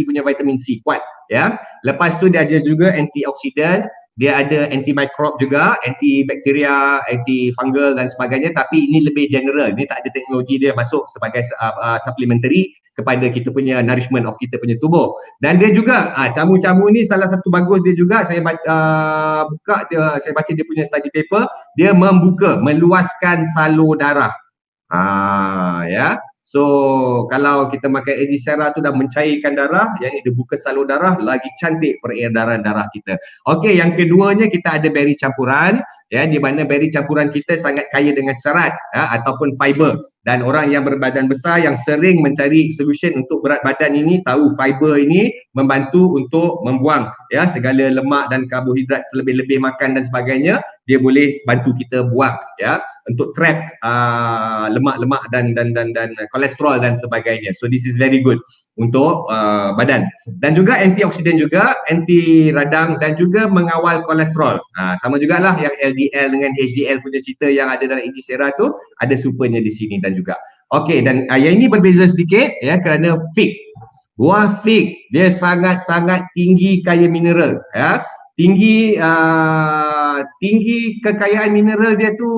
punya vitamin C, kuat ya. Lepas tu dia ada juga antioksidan, dia ada antimicrobe juga, antibakteria, antifungal dan sebagainya, tapi ini lebih general. Ini tak ada teknologi dia masuk sebagai supplementary kepada kita punya nourishment of kita punya tubuh. Dan dia juga camu-camu ni salah satu bagus dia juga, saya saya baca dia punya study paper, dia meluaskan salur darah. Ya. So kalau kita makan Aegysera tu dah mencairkan darah, yang ini dia buka salur darah, lagi cantik peredaran darah kita. Okey, yang keduanya kita ada berry campuran ya, di mana berry campuran kita sangat kaya dengan serat ya, ataupun fiber. Dan orang yang berbadan besar yang sering mencari solution untuk berat badan ini tahu fiber ini membantu untuk membuang ya segala lemak dan karbohidrat terlebih-lebih makan dan sebagainya, dia boleh bantu kita buang ya untuk trap lemak-lemak dan kolesterol dan sebagainya. So this is very good untuk badan. Dan juga antioksidan juga, anti radang dan juga mengawal kolesterol. Sama jugalah yang LDL dengan HDL punya cerita yang ada dalam Aegysera tu, ada supernya di sini dan juga. Okey, dan yang ini berbeza sedikit ya kerana fig. Buah fig dia sangat-sangat tinggi kaya mineral ya. Tinggi kekayaan mineral dia tu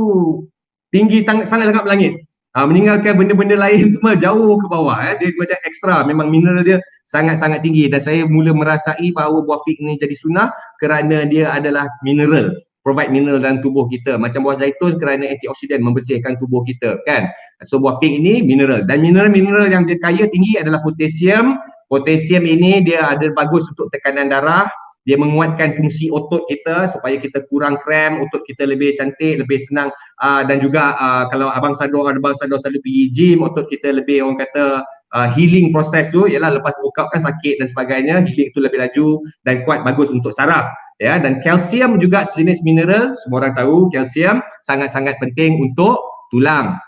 tinggi sangat langap langit. Meninggalkan benda-benda lain semua jauh ke bawah dia macam ekstra, memang mineral dia sangat-sangat tinggi. Dan saya mula merasai bahawa buah fig ni jadi sunnah kerana dia adalah mineral, provide mineral dalam tubuh kita. Macam buah zaitun kerana antioksidan, membersihkan tubuh kita kan. So buah fig ini mineral, dan mineral-mineral yang dia kaya tinggi adalah potasium. Potasium ini dia ada bagus untuk tekanan darah, dia menguatkan fungsi otot kita supaya kita kurang kram, otot kita lebih cantik, lebih senang, dan juga kalau abang Sador selalu pergi gym, otot kita lebih, orang kata healing proses tu ialah lepas workout kan sakit dan sebagainya, healing tu lebih laju dan kuat, bagus untuk saraf ya. Dan kalsium juga sejenis mineral, semua orang tahu kalsium sangat-sangat penting untuk tulang.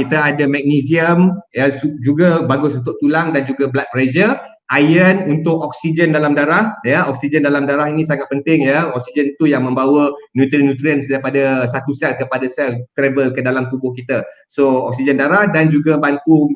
Kita ada magnesium ya, juga bagus untuk tulang dan juga blood pressure. Iron untuk oksigen dalam darah ya, oksigen dalam darah ini sangat penting ya. Oksigen itu yang membawa nutrien-nutrien daripada satu sel kepada sel, travel ke dalam tubuh kita. So oksigen darah dan juga bantu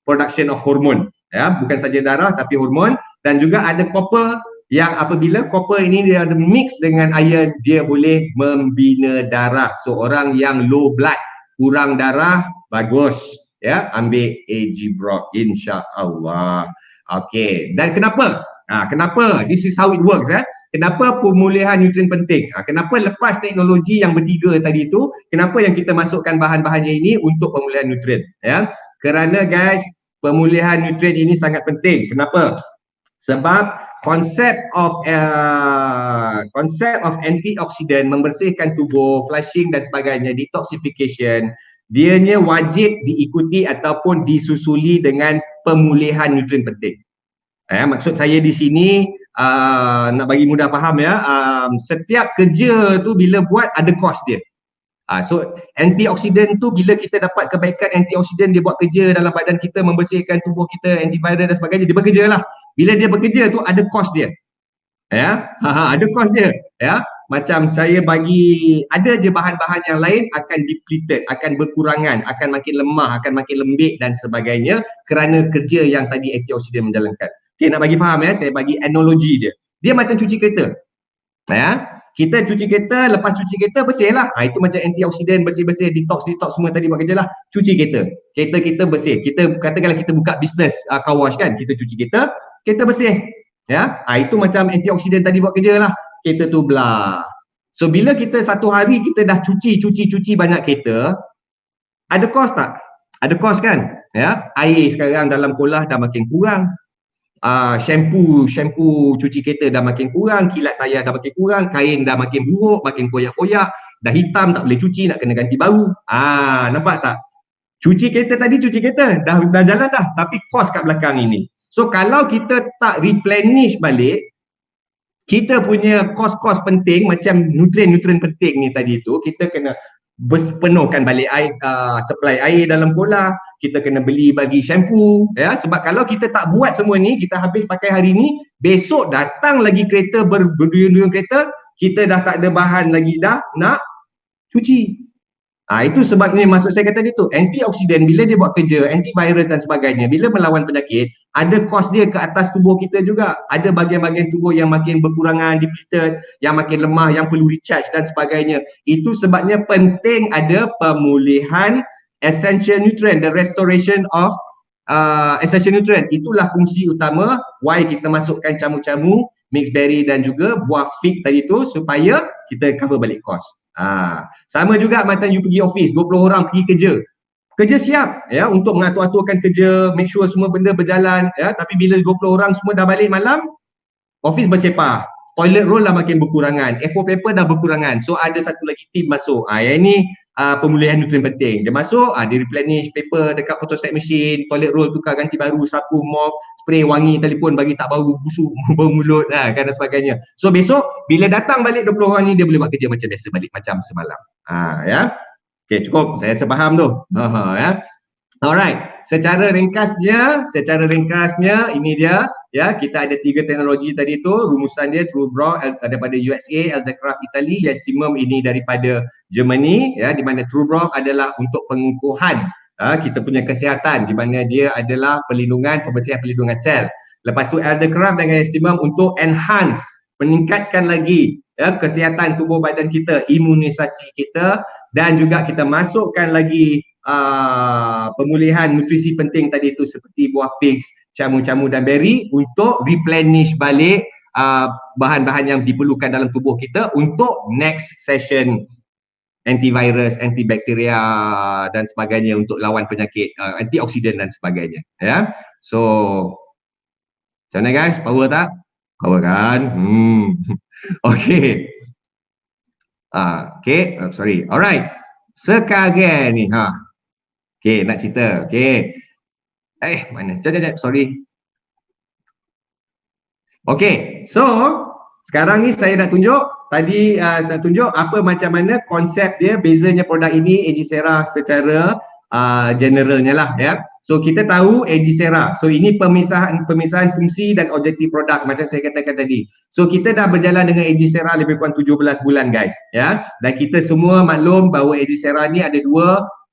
production of hormone ya, bukan saja darah tapi hormon, dan juga ada copper yang apabila copper ini dia ada mix dengan iron, dia boleh membina darah. So orang yang low blood, kurang darah, bagus ya, ambil AG Brock insya-Allah. Okey, dan kenapa? Kenapa? This is how it works ya. Kenapa pemulihan nutrien penting? Kenapa lepas teknologi yang bertiga tadi itu, kenapa yang kita masukkan bahan-bahannya ini untuk pemulihan nutrien ya? Kerana guys, pemulihan nutrien ini sangat penting. Kenapa? Sebab konsep of antioksidan, membersihkan tubuh, flushing dan sebagainya, detoxification, dianya wajib diikuti ataupun disusuli dengan pemulihan nutrien penting. Maksud saya di sini nak bagi mudah faham ya, setiap kerja tu bila buat ada kos dia. So antioksidan tu bila kita dapat kebaikan antioksidan, dia buat kerja dalam badan kita, membersihkan tubuh kita, antiviral dan sebagainya, dia bekerja lah. Bila dia bekerja tu ada kos dia. Ya, ada kos dia. Ya, macam saya bagi, ada je bahan-bahan yang lain akan depleted, akan berkurangan, akan makin lemah, akan makin lembik dan sebagainya kerana kerja yang tadi antioksidan menjalankan. Okay, nak bagi faham ya, saya bagi analogi dia. Dia macam cuci kereta. Ya, kita cuci kereta, lepas cuci kereta bersih lah. Itu macam antioksidan, bersih-bersih, detox semua tadi buat kerja lah. Cuci kereta. Kereta kita bersih. Kita katakanlah kita buka bisnes car wash kan, kita cuci kereta, kereta bersih. Ya, itu macam antioksidan tadi buat kerja lah. Kereta tu belah. So bila kita satu hari kita dah cuci banyak kereta, ada kos tak? Ada kos kan? Ya, air sekarang dalam kolah dah makin kurang. Shampoo cuci kereta dah makin kurang, kilat tayar dah makin kurang, kain dah makin buruk, makin koyak-koyak, dah hitam tak boleh cuci, nak kena ganti baru. Nampak tak? Cuci kereta tadi, dah jalan dah, tapi kos kat belakang ini. So kalau kita tak replenish balik kita punya kos-kos penting macam nutrien-nutrien penting ni tadi tu, kita kena penuhkan balik air, supply air dalam kolah, kita kena beli bagi shampoo ya, sebab kalau kita tak buat semua ni, kita habis pakai hari ni, besok datang lagi kereta berduyun-duyun kereta, kita dah tak ada bahan lagi dah nak cuci. Itu sebabnya maksud saya kata itu, antioksidan bila dia buat kerja, antivirus dan sebagainya, bila melawan penyakit, ada kos dia ke atas tubuh kita juga. Ada bahagian-bahagian tubuh yang makin berkurangan, depleted, yang makin lemah, yang perlu recharge dan sebagainya. Itu sebabnya penting ada pemulihan essential nutrient, the restoration of essential nutrient. Itulah fungsi utama why kita masukkan camu-camu, mixed berry dan juga buah fig tadi tu, supaya kita cover balik kos. Sama juga macam you pergi office, 20 orang pergi kerja siap ya untuk mengatur-aturkan kerja, make sure semua benda berjalan ya, tapi bila 20 orang semua dah balik malam, office bersepah, toilet roll dah makin berkurangan, A4 paper dah berkurangan, so ada satu lagi team masuk. Yang ini pemulihan nutrien penting. Dia masuk, dia replenish paper dekat photostat machine, toilet roll tukar ganti baru, sapu, mop, spray wangi telefon bagi tak bau busuk bau mulut kan dan sebagainya. So besok bila datang balik 20 orang ni, dia boleh buat kerja macam biasa balik macam semalam. Ya. Okey, cukup, saya faham tu. Ya. Alright, secara ringkasnya ini dia ya, kita ada 3 teknologi tadi tu, rumusan dia TrueBrock daripada USA, Eldercraft Italy, Yestimum ini daripada Germany ya, di mana TrueBrock adalah untuk pengukuhan kita punya kesihatan, di mana dia adalah pembersihan pelindungan sel. Lepas tu Eldercraft dengan Yestimum untuk enhance, meningkatkan lagi ya kesihatan tubuh badan kita, imunisasi kita, dan juga kita masukkan lagi pemulihan nutrisi penting tadi itu seperti buah figs, camu-camu dan berry untuk replenish balik bahan-bahan yang diperlukan dalam tubuh kita untuk next session antivirus, antibakteria dan sebagainya untuk lawan penyakit, antioksidan dan sebagainya ya. So macam mana guys, power tak? Power kan? Okay. Okay, sorry. Alright. Sekarang ni okay, nak cerita. Okay. Mana? Sekejap, sorry. Okay, so sekarang ni saya nak tunjuk apa macam mana konsep dia, bezanya produk ini Agicera secara generalnya lah ya. So kita tahu Agicera, so ini pemisahan fungsi dan objektif produk macam saya katakan tadi. So kita dah berjalan dengan Agicera lebih kurang 17 bulan guys ya, dan kita semua maklum bahawa Agicera ni ada 2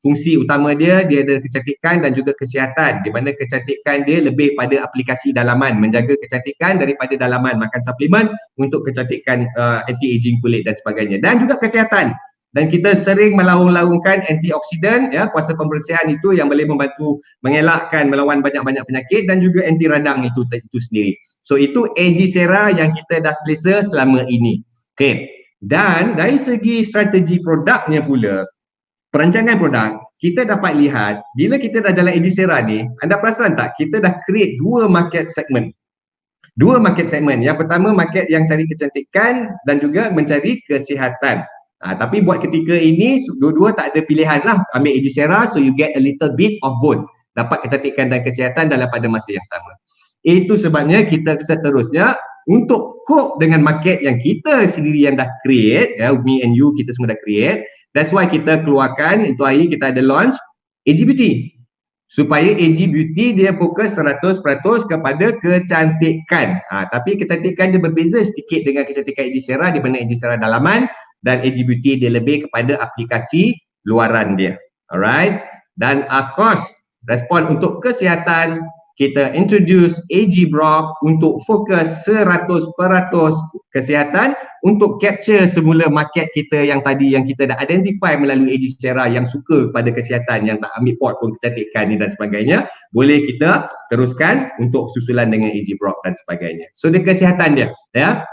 fungsi utama dia ada kecantikan dan juga kesihatan, di mana kecantikan dia lebih pada aplikasi dalaman, menjaga kecantikan daripada dalaman, makan suplemen untuk kecantikan anti-aging kulit dan sebagainya, dan juga kesihatan. Dan kita sering melaung-laungkan antioksidan, ya, kuasa pembersihan itu yang boleh membantu mengelakkan melawan banyak-banyak penyakit dan juga anti radang itu sendiri. So itu AG Sera yang kita dah selesa selama ini. Okay. Dan dari segi strategi produknya pula, perancangan produk, kita dapat lihat bila kita dah jalan AG Sera ni, anda perasan tak kita dah create dua market segment. Dua market segment. Yang pertama market yang cari kecantikan dan juga mencari kesihatan. Tapi buat ketika ini dua-dua tak ada pilihan lah, ambil AG Sera, so you get a little bit of both, dapat kecantikan dan kesihatan dalam pada masa yang sama. Itu sebabnya kita seterusnya untuk cope dengan market yang kita sendiri yang dah create, ya, me and you, kita semua dah create. That's why kita keluarkan, itu hari kita ada launch AG Beauty, supaya AG Beauty dia fokus 100% kepada kecantikan. Tapi kecantikan dia berbeza sedikit dengan kecantikan AG Sera, di mana AG Sera dalaman dan AG Beauty dia lebih kepada aplikasi luaran dia. Alright. Dan of course, respon untuk kesihatan, kita introduce AG Brock untuk fokus 100% kesihatan, untuk capture semula market kita yang tadi yang kita dah identify melalui AG Sera yang suka pada kesihatan, yang tak ambil pot pun kecantikan ni dan sebagainya, boleh kita teruskan untuk susulan dengan AG Brock dan sebagainya. So dia kesihatan dia, ya.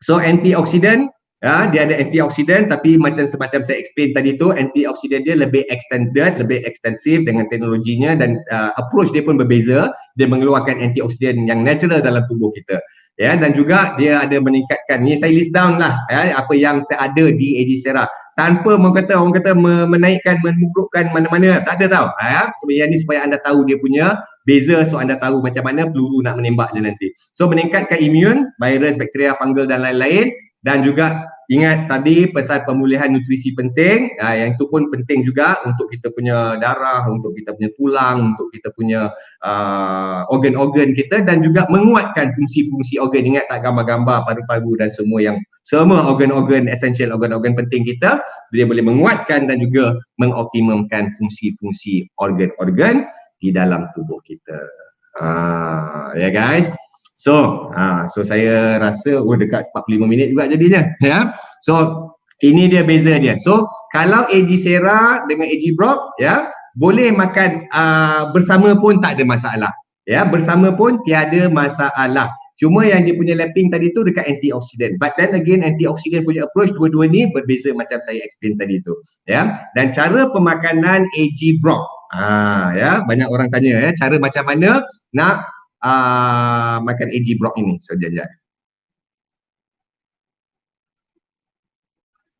So antioksidan, ya, dia ada antioksidan, tapi macam semacam saya explain tadi tu, antioksidan dia lebih extended, lebih ekstensif dengan teknologinya, dan approach dia pun berbeza. Dia mengeluarkan antioksidan yang natural dalam tubuh kita, ya, dan juga dia ada meningkatkan, ni saya list down lah, ya, apa yang ada di AG Sera, tanpa orang kata menaikkan, memburukkan mana-mana, tak ada tau, ya. Sebenarnya ni supaya anda tahu dia punya beza, so anda tahu macam mana peluru nak menembak dia nanti. So meningkatkan imun, virus, bakteria, fungal dan lain-lain. Dan juga ingat tadi pasal pemulihan nutrisi penting, yang itu pun penting juga untuk kita punya darah, untuk kita punya tulang, untuk kita punya organ-organ kita, dan juga menguatkan fungsi-fungsi organ. Ingat tak gambar-gambar paru-paru dan semua organ-organ esensial, organ-organ penting kita, dia boleh menguatkan dan juga mengoptimumkan fungsi-fungsi organ-organ di dalam tubuh kita. Ya guys. So saya rasa dekat 45 minit juga jadinya, ya. So ini dia beza dia. So kalau AG Sera dengan AG Brock, ya, boleh makan bersama pun tak ada masalah, ya, bersama pun tiada masalah. Cuma yang dia punya lapping tadi tu dekat antioksidan. But then again, antioksidan punya approach dua-dua ni berbeza macam saya explain tadi tu, ya. Dan cara pemakanan AG Brock, ya, banyak orang tanya, ya, cara macam mana nak makan AG Brock ini. So jap.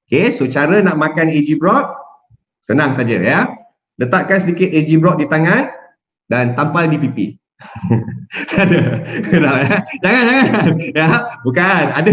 Okay, so cara nak makan AG Brock senang saja, ya. Letakkan sedikit AG Brock di tangan dan tampal di pipi. Jangan, ya, bukan ada.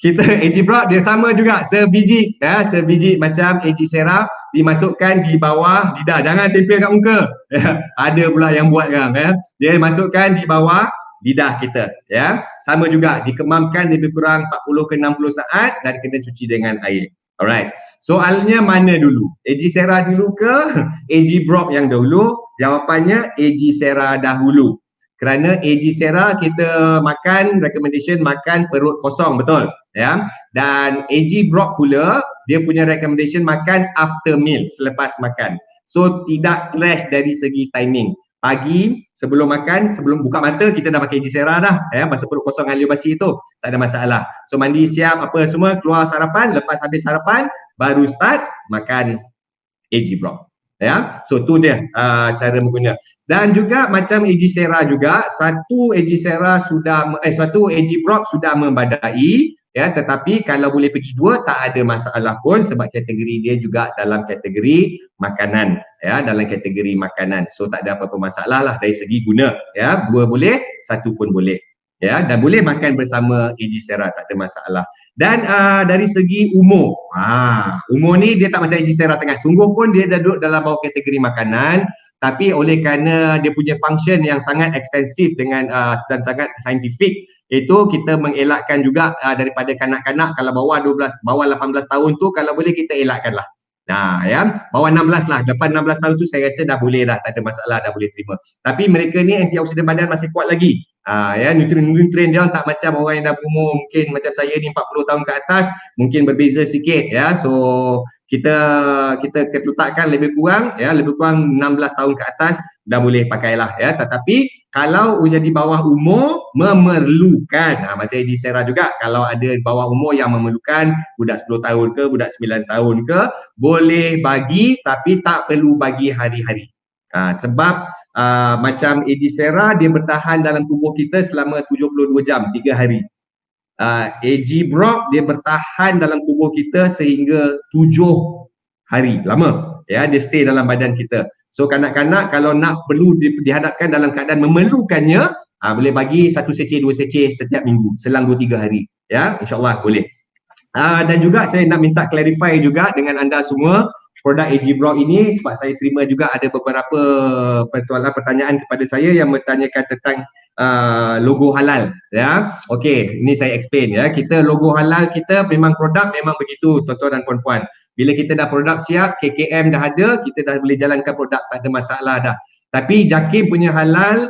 Kita AG Brock dia sama juga, sebiji, ya, sebiji macam AG Sera, dimasukkan di bawah lidah, jangan tempel kat muka, ya. Ada pula yang buat kan, ya, dia masukkan di bawah lidah kita, ya. Sama juga, dikemamkan lebih kurang 40 ke 60 saat dan kena cuci dengan air. Alright, soalnya mana dulu? AG Sera dulu ke AG Brock yang dahulu? Jawapannya AG Sera dahulu. Kerana AG Sera kita makan, recommendation makan perut kosong, betul, ya. Dan AG Brock pula dia punya recommendation makan after meal, selepas makan. So tidak clash dari segi timing. Pagi sebelum makan, sebelum buka mata kita dah pakai AG Sera dah, ya, masa perut kosong alio basi itu tak ada masalah. So mandi siap apa semua, keluar sarapan, lepas habis sarapan baru start makan AG Brock, ya. So tu dia cara mengguna. Dan juga macam AG Sera juga, satu AG Brock sudah membadai, ya, tetapi kalau boleh pergi dua tak ada masalah pun, sebab kategori dia juga dalam kategori makanan, ya, dalam kategori makanan. So tak ada apa-apa masalah lah dari segi guna, ya. Dua boleh, satu pun boleh, ya, dan boleh makan bersama AG Sera, tak ada masalah. Dan dari segi umur, umur ni dia tak macam AG Sera sangat, sungguh pun dia dah duduk dalam bawah kategori makanan, tapi oleh kerana dia punya function yang sangat ekstensif dengan dan sangat saintifik, itu kita mengelakkan juga daripada kanak-kanak, kalau bawah 18 tahun tu kalau boleh kita elakkan lah, Nah, ya, bawah 16 lah. Depan 16 tahun tu saya rasa dah boleh dah, tak ada masalah, dah boleh terima. Tapi mereka ni antioksidan badan masih kuat lagi. Ya, nutrien dia tak macam orang yang dah berumur mungkin macam saya ni 40 tahun ke atas, mungkin berbeza sikit ya. So kita kita letakkan lebih kurang 16 tahun ke atas dah boleh pakailah ya. Tetapi kalau di bawah umur memerlukan, macam Eddie Sarah juga, kalau ada bawah umur yang memerlukan, budak 10 tahun ke, budak 9 tahun ke, boleh bagi tapi tak perlu bagi hari-hari. Sebab macam Eddie Sarah, dia bertahan dalam tubuh kita selama 72 jam, 3 hari. AG Brock dia bertahan dalam tubuh kita sehingga 7 hari, lama ya, dia stay dalam badan kita. So kanak-kanak kalau nak perlu dihadapkan dalam keadaan memerlukannya, boleh bagi 1 seceh 2 seceh setiap minggu selang 2-3 hari ya, insyaAllah boleh. Dan juga saya nak minta clarify juga dengan anda semua produk AG Brock ini, sebab saya terima juga ada beberapa pertanyaan kepada saya yang bertanyakan tentang logo halal ya. Okey, ini saya explain ya. Kita logo halal kita memang produk memang begitu tuan-tuan dan puan-puan. Bila kita dah produk siap, KKM dah ada, kita dah boleh jalankan produk, tak ada masalah dah. Tapi JAKIM punya halal,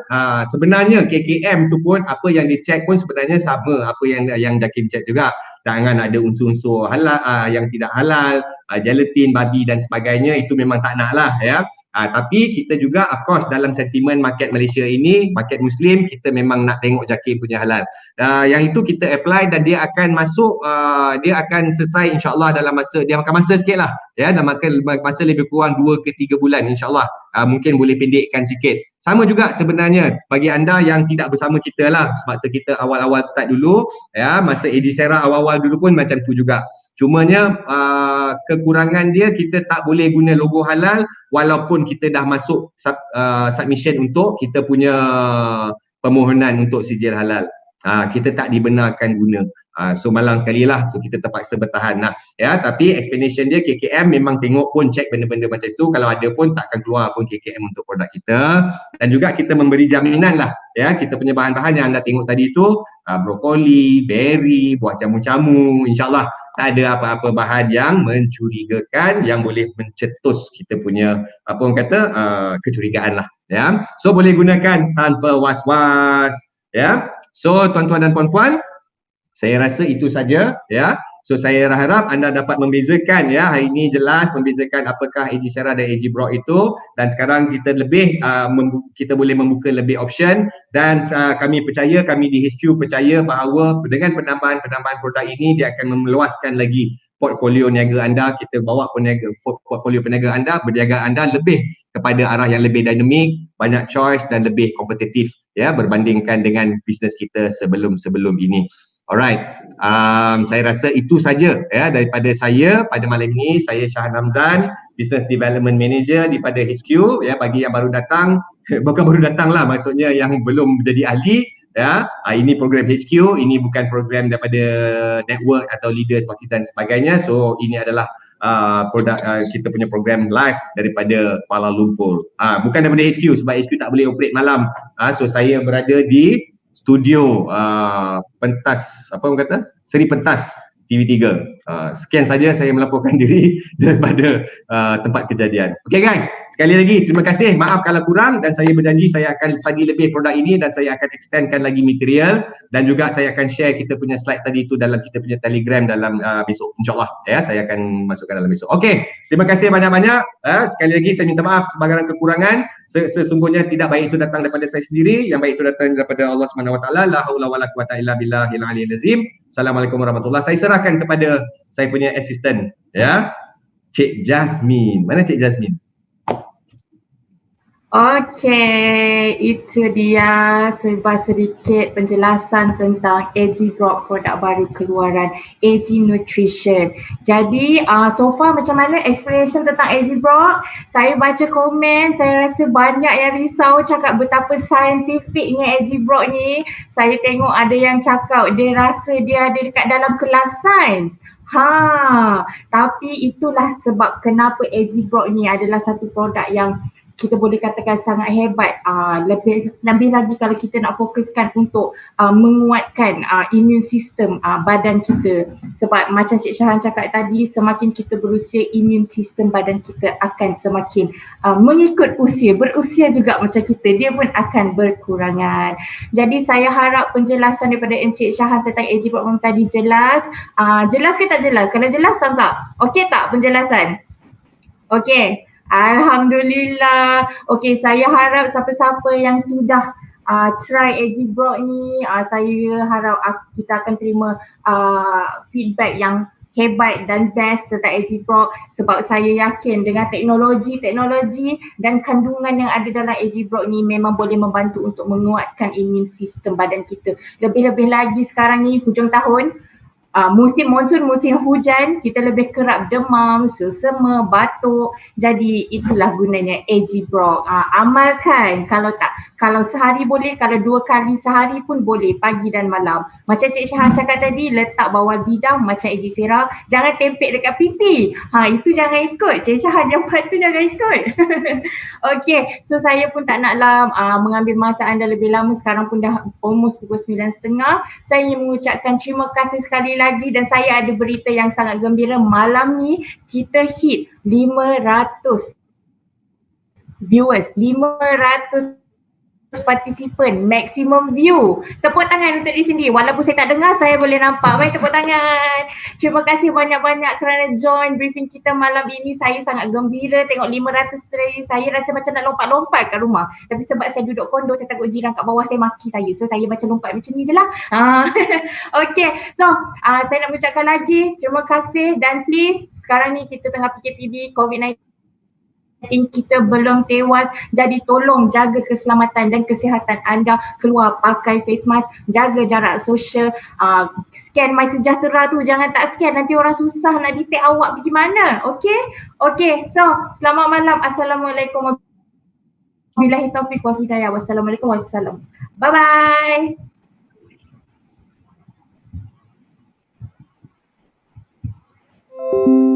sebenarnya KKM tu pun apa yang dicek pun sebenarnya sama apa yang JAKIM cek juga. Jangan ada unsur-unsur halal yang tidak halal, gelatin, babi dan sebagainya, itu memang tak nak lah ya. Tapi kita juga of course dalam sentimen market Malaysia ini, market Muslim, kita memang nak tengok JAKIM punya halal. Yang itu kita apply dan dia akan masuk, dia akan selesai insyaAllah dalam masa, dia makan masa sikit lah ya, dan makan masa lebih kurang 2 ke 3 bulan insyaAllah. Mungkin boleh pendekkan sikit. Sama juga sebenarnya bagi anda yang tidak bersama kita lah, sebab kita awal-awal start dulu ya, masa AG Sarah awal-awal dulu pun macam tu juga. Cumanya kekurangan dia, kita tak boleh guna logo halal walaupun kita dah masuk submission untuk kita punya permohonan untuk sijil halal. Kita tak dibenarkan guna. So malang sekali lah, so kita terpaksa bertahan lah ya. Tapi explanation dia, KKM memang tengok pun, cek benda-benda macam tu, kalau ada pun takkan keluar pun KKM untuk produk kita. Dan juga kita memberi jaminan lah ya, kita punya bahan-bahan yang anda tengok tadi tu, brokoli, berry, buah jamu-jamu, insyaAllah tak ada apa-apa bahan yang mencurigakan yang boleh mencetus kita punya apa orang kata kecurigaan lah ya. So boleh gunakan tanpa was-was ya. So tuan-tuan dan puan-puan, saya rasa itu saja ya. So saya harap anda dapat membezakan ya, hari ini jelas membezakan apakah AG Sarah dan AG Brock itu, dan sekarang kita lebih kita boleh membuka lebih option, dan kami percaya, kami di HQ percaya bahawa dengan penambahan produk ini dia akan meluaskan lagi portfolio niaga anda. Kita bawa portfolio peniaga anda, berniaga anda lebih kepada arah yang lebih dinamik, banyak choice dan lebih kompetitif ya, berbandingkan dengan bisnes kita sebelum ini. Alright, saya rasa itu saja ya daripada saya pada malam ini. Saya Shah Ramzan, Business Development Manager daripada HQ ya. Bagi yang baru datang, bukan baru datang lah, maksudnya yang belum menjadi ahli ya, ini program HQ, ini bukan program daripada network atau leaders wakil dan sebagainya. So ini adalah produk kita punya program live daripada Kuala Lumpur, bukan daripada HQ sebab HQ tak boleh operate malam. So saya berada di studio pentas, apa orang kata, Seri Pentas TV3. Sekian saja saya melaporkan diri daripada tempat kejadian. Okay guys, sekali lagi terima kasih, maaf kalau kurang, dan saya berjanji saya akan bagi lebih produk ini dan saya akan extendkan lagi material, dan juga saya akan share kita punya slide tadi itu dalam kita punya Telegram dalam besok insyaAllah ya, saya akan masukkan dalam besok. Okay, terima kasih banyak-banyak. Sekali lagi saya minta maaf sebahagian kekurangan. Sesungguhnya tidak baik itu datang daripada saya sendiri, yang baik itu datang daripada Allah SWT. La haula wala quwata illa billahil aliyyil azim. Assalamualaikum warahmatullahi. Saya serahkan kepada saya punya assistant ya, Cik Jasmine. Mana Cik Jasmine? Okey, itu dia sedikit penjelasan tentang AG Brock, produk baru keluaran AG Nutrition. Jadi so far macam mana explanation tentang AG Brock? Saya baca komen, saya rasa banyak yang risau cakap betapa saintifiknya AG Brock ni. Saya tengok ada yang cakap dia rasa dia ada dekat dalam kelas sains. Tapi itulah sebab kenapa AG Brock ni adalah satu produk yang kita boleh katakan sangat hebat. Lebih lagi kalau kita nak fokuskan untuk menguatkan immune system badan kita. Sebab macam Cik Syahan cakap tadi, semakin kita berusia, immune system badan kita akan semakin mengikut usia, berusia juga macam kita, dia pun akan berkurangan. Jadi saya harap penjelasan daripada Encik Syahan tentang AG Program tadi jelas. Jelas ke tak jelas? Kalau jelas, thumbs up. Okey tak penjelasan? Okey. Alhamdulillah. Okey, saya harap siapa-siapa yang sudah try AG Broad ni, saya harap kita akan terima feedback yang hebat dan best tentang AG Broad, sebab saya yakin dengan teknologi dan kandungan yang ada dalam AG Broad ni memang boleh membantu untuk menguatkan immune sistem badan kita. Lebih-lebih lagi sekarang ni hujung tahun, musim monsun, musim hujan, kita lebih kerap demam, selsema, batuk. Jadi itulah gunanya AG Broad. Amalkan, kalau sehari boleh, kalau 2 kali sehari pun boleh, pagi dan malam. Macam Cik Syahan cakap tadi, letak bawah bidang macam AG Sera, jangan tempek dekat pipi. Itu jangan ikut. Cik Syahan yang buat tu jangan ikut. Okay, so saya pun tak naklah mengambil masa anda lebih lama, sekarang pun dah almost pukul 9.30. Saya ingin mengucapkan terima kasih sekali lagi, dan saya ada berita yang sangat gembira. Malam ni kita hit 500 viewers, 500 participant, maximum view. Tepuk tangan untuk di sini. Walaupun saya tak dengar, saya boleh nampak. Baik, tepuk tangan. Terima kasih banyak-banyak kerana join briefing kita malam ini. Saya sangat gembira tengok 500 tadi. Saya rasa macam nak lompat-lompat kat rumah. Tapi sebab saya duduk kondo, saya takut jiran kat bawah saya maki saya. So saya macam lompat macam ni je lah. Okay, so saya nak mengucapkan lagi terima kasih, dan please sekarang ni kita tengah PKPB, COVID-19, kita belum tewas, jadi tolong jaga keselamatan dan kesihatan anda. Keluar pakai face mask, jaga jarak sosial, scan MySejahtera tu, jangan tak scan, nanti orang susah nak detect awak pergi mana. Okay, so selamat malam. Assalamualaikum warahmatullahi taufiq wal hidayah. Wassalamualaikum warahmatullahi wabarakatuh. Bye bye.